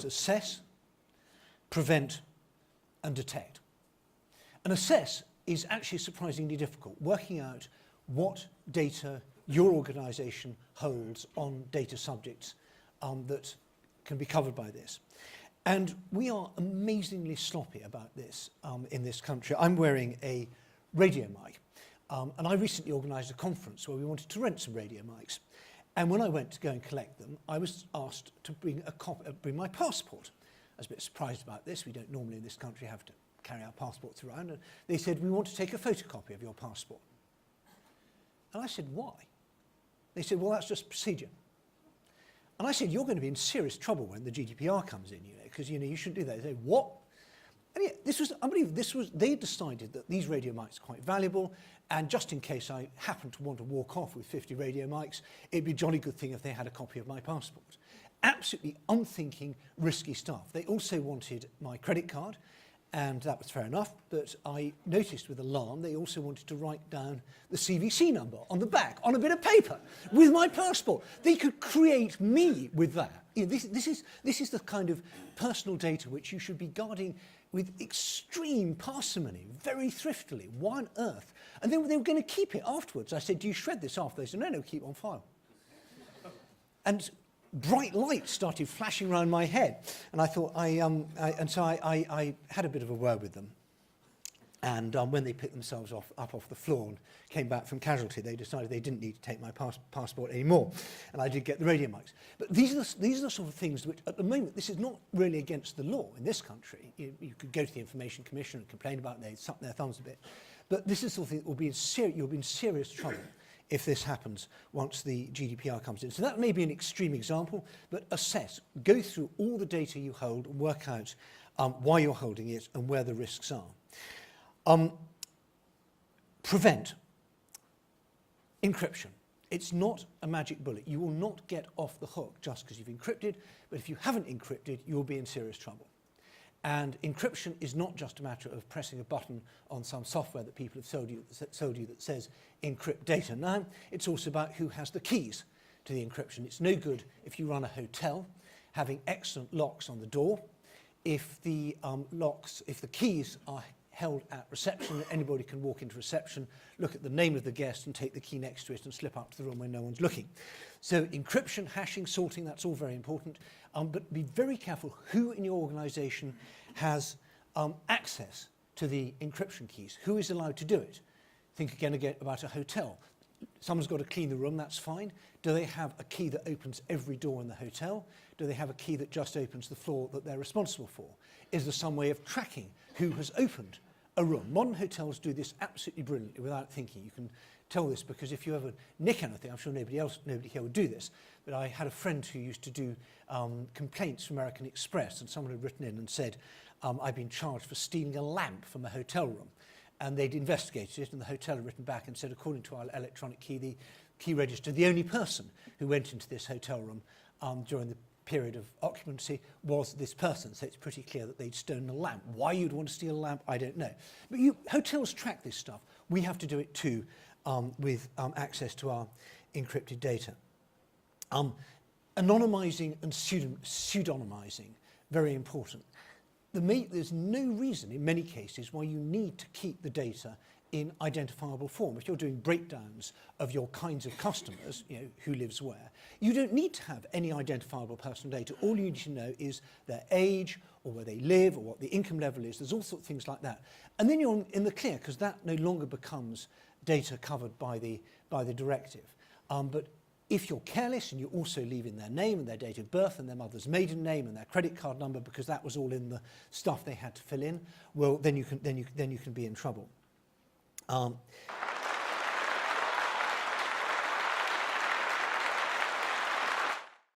assess, prevent, and detect. And assess is actually surprisingly difficult, working out what data your organisation holds on data subjects that can be covered by this. And we are amazingly sloppy about this in this country. I'm wearing a radio mic, and I recently organised a conference where we wanted to rent some radio mics. And when I went to go and collect them, I was asked to bring my passport. I was a bit surprised about this. We don't normally in this country have to carry our passports around. And they said, we want to take a photocopy of your passport. And I said, why? They said, well, that's just procedure. And I said, you're going to be in serious trouble when the GDPR comes in, because you shouldn't do that. They said, what? And yeah, this was unbelievable. They decided that these radio mics are quite valuable, and just in case I happened to want to walk off with 50 radio mics, it'd be a jolly good thing if they had a copy of my passport. Absolutely unthinking, risky stuff. They also wanted my credit card, and that was fair enough, but I noticed with alarm they also wanted to write down the CVC number on the back, on a bit of paper, with my passport. They could create me with that. This is the kind of personal data which you should be guarding with extreme parsimony, very thriftily. Why on earth? And then they were going to keep it afterwards. I said, do you shred this off? They said, no, keep it on file. And bright lights started flashing around my head. And I thought, so I had a bit of a word with them. And when they picked themselves up off the floor and came back from casualty, they decided they didn't need to take my passport anymore. And I did get the radio mics. But these are the sort of things which, at the moment, this is not really against the law in this country. You could go to the Information Commission and complain about it, they suck their thumbs a bit. But this is the sort of thing that will be you'll be in serious trouble if this happens once the GDPR comes in. So that may be an extreme example, but assess, go through all the data you hold and work out why you're holding it and where the risks are. Prevent. Encryption. It's not a magic bullet. You will not get off the hook just because you've encrypted, but if you haven't encrypted, you'll be in serious trouble. And encryption is not just a matter of pressing a button on some software that people have sold you that says encrypt data. Now, it's also about who has the keys to the encryption. It's no good if you run a hotel having excellent locks on the door. If the keys are held at reception, anybody can walk into reception, look at the name of the guest and take the key next to it and slip up to the room when no one's looking. So encryption, hashing, sorting, that's all very important. But be very careful who in your organisation has access to the encryption keys. Who is allowed to do it? Think again about a hotel. Someone's got to clean the room, that's fine. Do they have a key that opens every door in the hotel? Do they have a key that just opens the floor that they're responsible for? Is there some way of tracking who has opened a room? Modern hotels do this absolutely brilliantly without thinking. You can tell this because if you ever nick anything, I'm sure nobody here would do this, but I had a friend who used to do complaints from American Express, and someone had written in and said, I've been charged for stealing a lamp from a hotel room. And they'd investigated it, and the hotel had written back and said, according to our electronic key, the key register, the only person who went into this hotel room during the period of occupancy was this person. So it's pretty clear that they'd stolen a lamp. Why you'd want to steal a lamp, I don't know. But hotels track this stuff. We have to do it too with access to our encrypted data. Anonymizing and pseudonymizing, very important. There's no reason in many cases why you need to keep the data in identifiable form. If you're doing breakdowns of your kinds of customers, who lives where, you don't need to have any identifiable personal data. All you need to know is their age or where they live or what the income level is. There's all sorts of things like that. And then you're in the clear because that no longer becomes data covered by the directive. But if you're careless and you also leave in their name and their date of birth and their mother's maiden name and their credit card number because that was all in the stuff they had to fill in, well, then you can be in trouble.